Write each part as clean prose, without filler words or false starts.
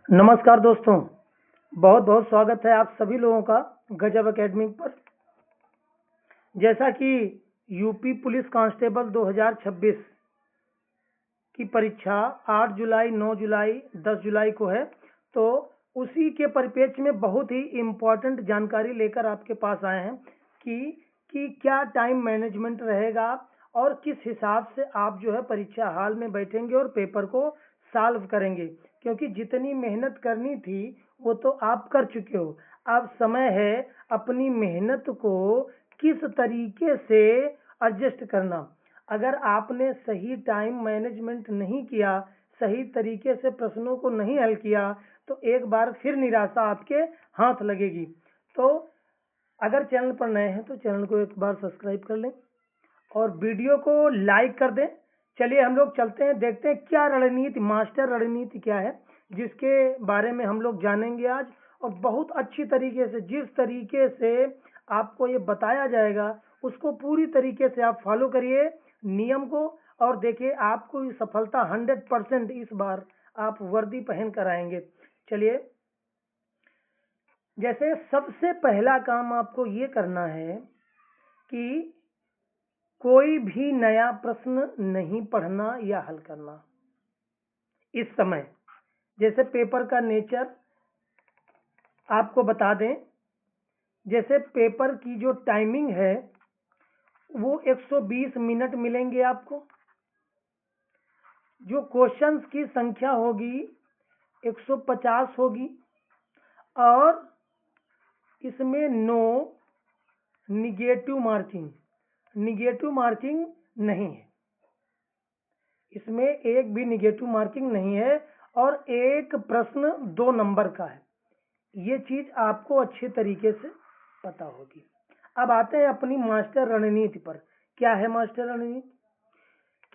नमस्कार दोस्तों, बहुत बहुत स्वागत है आप सभी लोगों का गजब एकेडमी पर। जैसा कि यूपी पुलिस कांस्टेबल 2026 की परीक्षा 8 जुलाई, 9 जुलाई, 10 जुलाई को है, तो उसी के परिप्रेक्ष्य में बहुत ही इम्पोर्टेंट जानकारी लेकर आपके पास आए हैं कि क्या टाइम मैनेजमेंट रहेगा और किस हिसाब से आप जो है परीक्षा हॉल में बैठेंगे और पेपर को सॉल्व करेंगे। क्योंकि जितनी मेहनत करनी थी वो तो आप कर चुके हो। अब समय है अपनी मेहनत को किस तरीके से एडजस्ट करना। अगर आपने सही टाइम मैनेजमेंट नहीं किया, सही तरीके से प्रश्नों को नहीं हल किया, तो एक बार फिर निराशा आपके हाथ लगेगी। तो अगर चैनल पर नए हैं तो चैनल को एक बार सब्सक्राइब कर लें और वीडियो को लाइक कर दें। चलिए हम लोग चलते हैं, देखते हैं क्या रणनीति, मास्टर रणनीति क्या है, जिसके बारे में हम लोग जानेंगे आज। और बहुत अच्छी तरीके से, जिस तरीके से आपको ये बताया जाएगा उसको पूरी तरीके से आप फॉलो करिए नियम को, और देखिए आपको सफलता 100% इस बार आप वर्दी पहन कर आएंगे। चलिए, जैसे सबसे पहला काम आपको ये करना है कि कोई भी नया प्रश्न नहीं पढ़ना या हल करना इस समय। जैसे पेपर का नेचर आपको बता दें, जैसे पेपर की जो टाइमिंग है वो 120 मिनट मिलेंगे आपको। जो क्वेश्चंस की संख्या होगी 150 होगी, और इसमें नो निगेटिव मार्किंग नहीं है। इसमें एक भी निगेटिव मार्किंग नहीं है, और एक प्रश्न 2 नंबर का है। ये चीज आपको अच्छे तरीके से पता होगी। अब आते हैं अपनी मास्टर रणनीति पर। क्या है मास्टर रणनीति?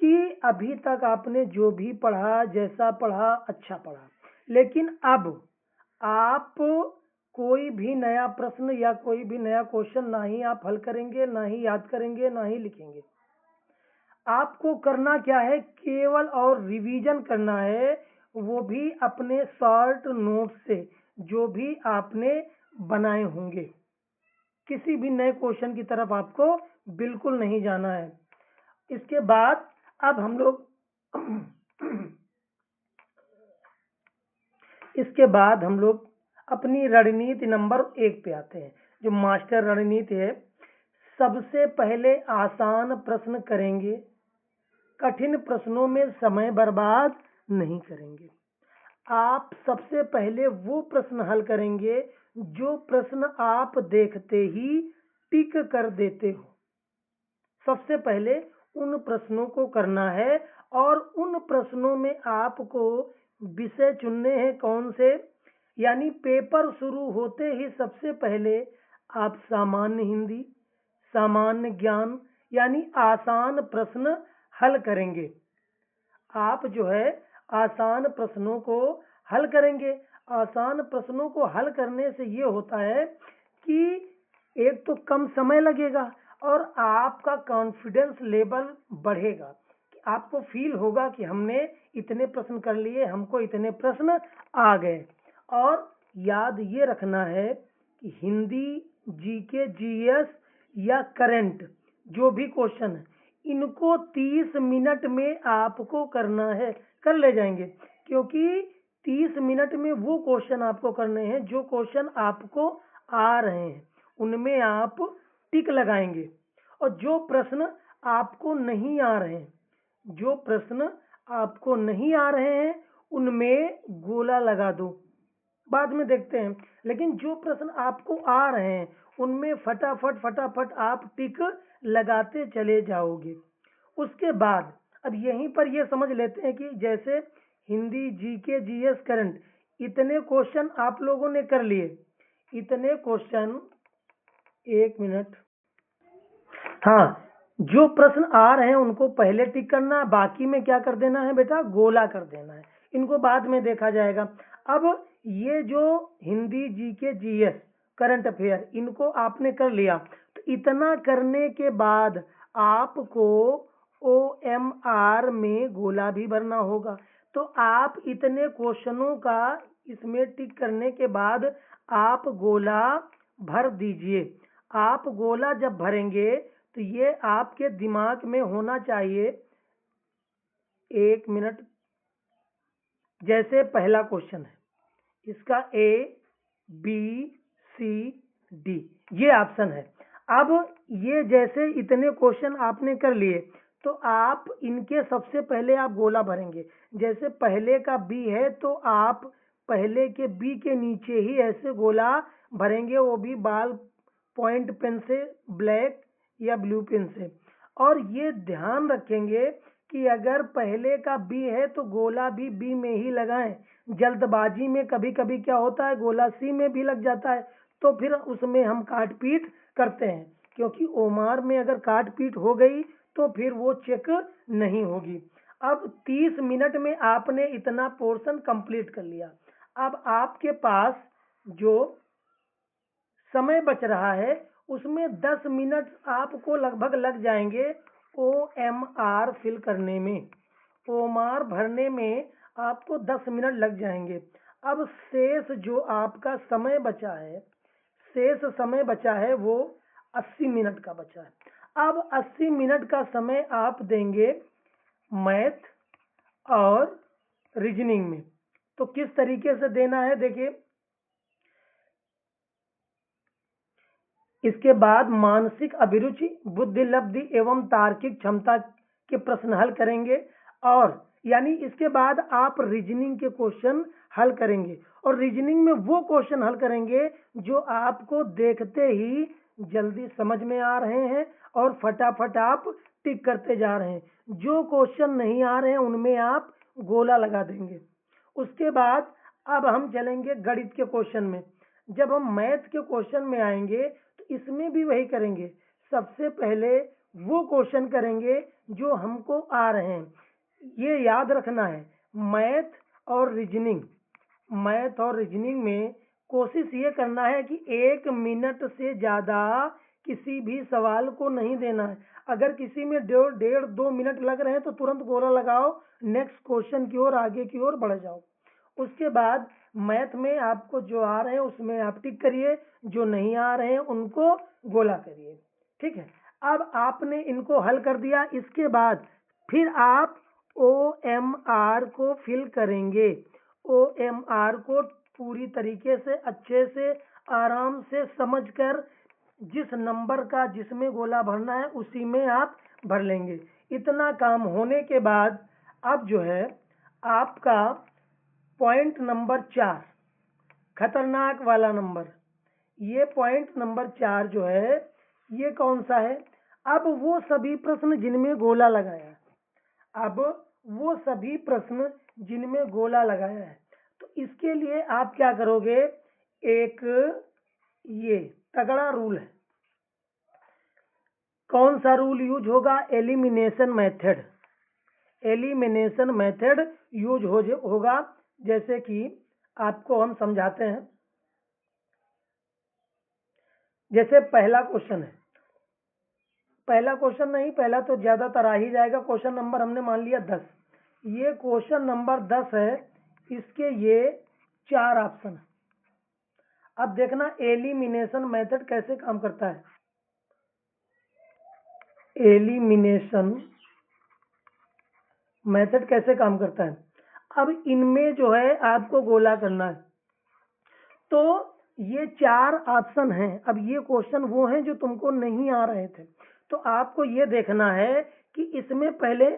कि अभी तक आपने जो भी पढ़ा, जैसा पढ़ा, अच्छा पढ़ा, लेकिन अब आप कोई भी नया प्रश्न या कोई भी नया क्वेश्चन ना ही आप हल करेंगे, ना ही याद करेंगे, ना ही लिखेंगे। आपको करना क्या है? केवल और रिवीजन करना है, वो भी अपने शॉर्ट नोट से, जो भी आपने बनाए होंगे। किसी भी नए क्वेश्चन की तरफ आपको बिल्कुल नहीं जाना है। इसके बाद अब हम लोग इसके बाद हम लोग अपनी रणनीति नंबर 1 पे आते हैं। जो मास्टर रणनीति है, सबसे पहले आसान प्रश्न करेंगे, कठिन प्रश्नों में समय बर्बाद नहीं करेंगे। आप सबसे पहले वो प्रश्न हल करेंगे जो प्रश्न आप देखते ही टिक कर देते हो। सबसे पहले उन प्रश्नों को करना है, और उन प्रश्नों में आपको विषय चुनने हैं कौन से। यानी पेपर शुरू होते ही सबसे पहले आप सामान्य हिंदी, सामान्य ज्ञान यानी आसान प्रश्न हल करेंगे। आप जो है आसान प्रश्नों को हल करेंगे। आसान प्रश्नों को हल करने से ये होता है कि एक तो कम समय लगेगा और आपका कॉन्फिडेंस लेवल बढ़ेगा। कि आपको फील होगा कि हमने इतने प्रश्न कर लिए, हमको इतने प्रश्न आ गए। और याद ये रखना है कि हिंदी, जीके, जीएस या करंट जो भी क्वेश्चन है, इनको 30 मिनट में आपको करना है। कर ले जाएंगे, क्योंकि 30 मिनट में वो क्वेश्चन आपको करने हैं जो क्वेश्चन आपको आ रहे हैं, उनमें आप टिक लगाएंगे। और जो प्रश्न आपको नहीं आ रहे हैं, जो प्रश्न आपको नहीं आ रहे हैं उनमें गोला लगा दो, बाद में देखते हैं। लेकिन जो प्रश्न आपको आ रहे हैं उनमें फटाफट फटाफट आप टिक लगाते चले जाओगे। उसके बाद अब यहीं पर ये समझ लेते हैं कि जैसे हिंदी, जीके, जीएस, करंट, इतने क्वेश्चन आप लोगों ने कर लिए। इतने क्वेश्चन, 1 मिनट, हाँ, जो प्रश्न आ रहे हैं उनको पहले टिक करना, बाकी में क्या कर देना है बेटा? गोला कर देना है। इनको बाद में देखा जाएगा। अब ये जो Hindi, GK, GS, current affair, इनको आपने कर लिया, तो इतना करने के बाद आपको ओएमआर में गोला भी भरना होगा। तो आप इतने क्वेश्चनों का इसमें टिक करने के बाद आप गोला भर दीजिए। आप गोला जब भरेंगे तो ये आपके दिमाग में होना चाहिए। 1 मिनट। जैसे पहला क्वेश्चन है, इसका A B C D ये ऑप्शन है। अब ये जैसे इतने क्वेश्चन आपने कर लिए तो आप इनके सबसे पहले आप गोला भरेंगे। जैसे पहले का B है तो आप पहले के B के नीचे ही ऐसे गोला भरेंगे, वो भी बॉल पॉइंट पेन से, ब्लैक या ब्लू पेन से। और ये ध्यान रखेंगे कि अगर पहले का बी है तो गोला भी बी में ही लगाएं। जल्दबाजी में कभी कभी क्या होता है, गोला सी में भी लग जाता है, तो फिर उसमें हम काट पीट करते हैं, क्योंकि ओमार में अगर काट पीट हो गई तो फिर वो चेक नहीं होगी। अब 30 मिनट में आपने इतना पोर्शन कंप्लीट कर लिया। अब आपके पास जो समय बच रहा है उसमें 10 मिनट आपको लगभग लग जाएंगे OMR फिल करने में। ओमार भरने में आपको 10 मिनट लग जाएंगे। अब शेष जो आपका समय बचा है, शेष समय बचा है वो 80 मिनट का बचा है। अब 80 मिनट का समय आप देंगे मैथ और रीजनिंग में। तो किस तरीके से देना है देखिए, इसके बाद मानसिक अभिरुचि, बुद्धि लब्धि एवं तार्किक क्षमता के प्रश्न हल करेंगे। और यानी इसके बाद आप रीजनिंग के क्वेश्चन हल करेंगे, और रीजनिंग में वो क्वेश्चन हल करेंगे जो आपको देखते ही जल्दी समझ में आ रहे हैं और फटाफट आप टिक करते जा रहे हैं। जो क्वेश्चन नहीं आ रहे हैं उनमें आप गोला लगा देंगे। उसके बाद अब हम चलेंगे गणित के क्वेश्चन में। जब हम मैथ के क्वेश्चन में आएंगे तो इसमें भी वही करेंगे। सबसे पहले वो क्वेश्चन करेंगे जो हमको आ रहे हैं। ये याद रखना है, मैथ और रीजनिंग में कोशिश ये करना है कि 1 मिनट से ज़्यादा किसी भी सवाल को नहीं देना है। अगर किसी में 1.5-2 मिनट लग रहे हैं तो तुरंत गोला लगाओ, नेक्स्ट क्वेश्चन की ओर, आगे की ओर बढ़ जाओ। उसके बाद मैथ में आपको जो आ रहे हैं उसमें आप टिक करिए, जो नहीं आ रहे हैं उनको गोला करिए। ठीक है, अब आपने इनको हल कर दिया। इसके बाद फिर आप OMR को फिल करेंगे। OMR को पूरी तरीके से, अच्छे से, आराम से समझकर जिस नंबर का जिसमें गोला भरना है उसी में आप भर लेंगे। इतना काम होने के बाद अब जो है आपका पॉइंट नंबर 4, खतरनाक वाला नंबर, ये पॉइंट नंबर 4 जो है ये कौन सा है? अब वो सभी प्रश्न जिनमें गोला लगाया, अब वो सभी प्रश्न जिनमें गोला लगाया है, तो इसके लिए आप क्या करोगे? एक ये तगड़ा रूल है। कौन सा रूल यूज होगा? Elimination method. Elimination method use होगा। जैसे कि आपको हम समझाते हैं। जैसे पहला क्वेश्चन है, पहला क्वेश्चन नहीं, पहला तो ज्यादातर आ ही जाएगा। क्वेश्चन नंबर हमने मान लिया 10। ये क्वेश्चन नंबर 10 है, इसके ये 4 ऑप्शन है। अब देखना एलिमिनेशन मेथड कैसे काम करता है। एलिमिनेशन मेथड कैसे काम करता है? अब इनमें जो है आपको गोला करना है। तो ये 4 ऑप्शन हैं। अब ये क्वेश्चन वो हैं जो तुमको नहीं आ रहे थे, तो आपको ये देखना है कि इसमें पहले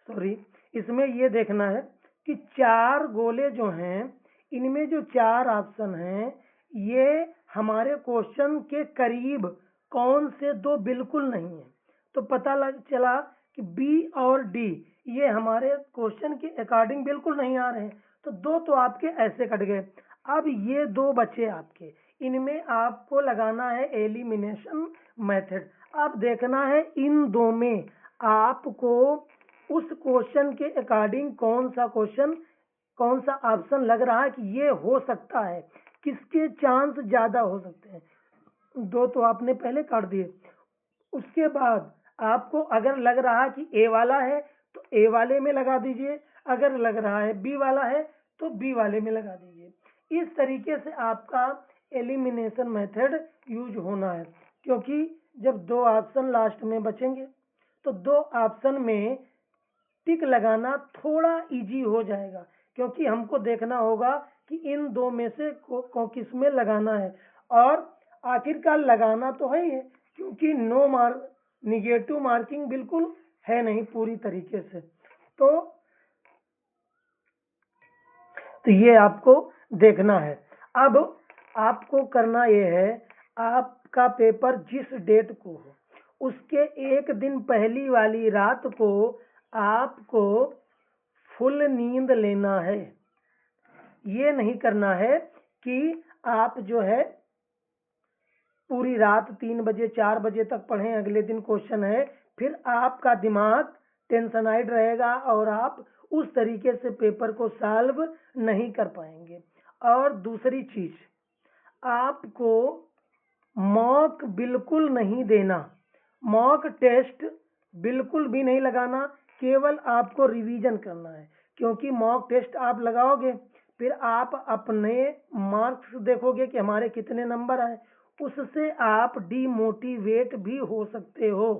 सॉरी, इसमें ये देखना है कि 4 गोले जो हैं, इनमें जो 4 ऑप्शन हैं ये हमारे क्वेश्चन के करीब कौन से 2 बिल्कुल नहीं है। तो पता लग चला कि बी और डी ये हमारे क्वेश्चन के अकॉर्डिंग बिल्कुल नहीं आ रहे हैं, तो 2 तो आपके ऐसे कट गए। अब ये 2 बचे आपके, इनमें आपको लगाना है एलिमिनेशन मेथड। अब देखना है इन 2 में आपको उस क्वेश्चन के अकॉर्डिंग कौन सा क्वेश्चन, कौन सा ऑप्शन लग रहा है कि ये हो सकता है, किसके चांस ज्यादा हो सकते हैं। 2 तो आपने पहले काट दिए। उसके बाद आपको अगर लग रहा है कि ए वाला है तो ए वाले में लगा दीजिए, अगर लग रहा है बी वाला है तो बी वाले में लगा दीजिए। इस तरीके से आपका एलिमिनेशन मेथड यूज होना है, क्योंकि जब दो ऑप्शन लास्ट में बचेंगे तो दो ऑप्शन में टिक लगाना थोड़ा इजी हो जाएगा, क्योंकि हमको देखना होगा कि इन दो में से किस में लगाना है, और आखिरकार लगाना तो है ही है, क्योंकि निगेटिव मार्किंग बिल्कुल है नहीं पूरी तरीके से। तो ये आपको देखना है। अब आपको करना ये है, आपका पेपर जिस डेट को हो उसके एक दिन पहली वाली रात को आपको फुल नींद लेना है। ये नहीं करना है कि आप जो है पूरी रात 3 बजे 4 बजे तक पढ़ें, अगले दिन क्वेश्चन है, फिर आपका दिमाग टेंशनाइड रहेगा और आप उस तरीके से पेपर को सॉल्व नहीं कर पाएंगे। और दूसरी चीज, आपको मॉक बिल्कुल नहीं देना, मॉक टेस्ट बिल्कुल भी नहीं लगाना, केवल आपको रिवीजन करना है, क्योंकि मॉक टेस्ट आप लगाओगे फिर आप अपने मार्क्स देखोगे कि हमारे कितने नंबर आए, उससे आप डिमोटिवेट भी हो सकते हो।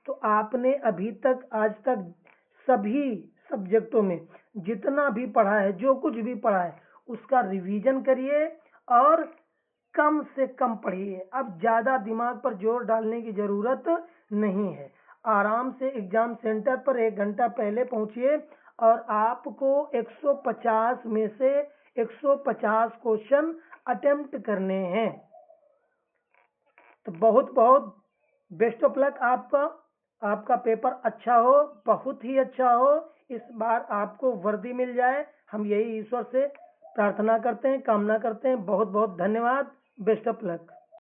तो आपने अभी तक आज तक सभी सब्जेक्टों में जितना भी पढ़ा है, जो कुछ भी पढ़ा है, उसका रिवीजन करिए और कम से कम पढ़िए। अब ज़्यादा दिमाग पर जोर डालने की ज़रूरत नहीं है। आराम से एग्जाम सेंटर पर 1 घंटा पहले पहुंचिए और आपको 150 में से 150 क्वेश्चन अटेम्प्ट करने हैं। तो बहुत बहुत बेस्ट ऑफ लक आपका पेपर अच्छा हो, बहुत ही अच्छा हो। इस बार आपको वर्दी मिल जाए, हम यही ईश्वर से प्रार्थना करते हैं, कामना करते हैं। बहुत बहुत धन्यवाद। Best of luck.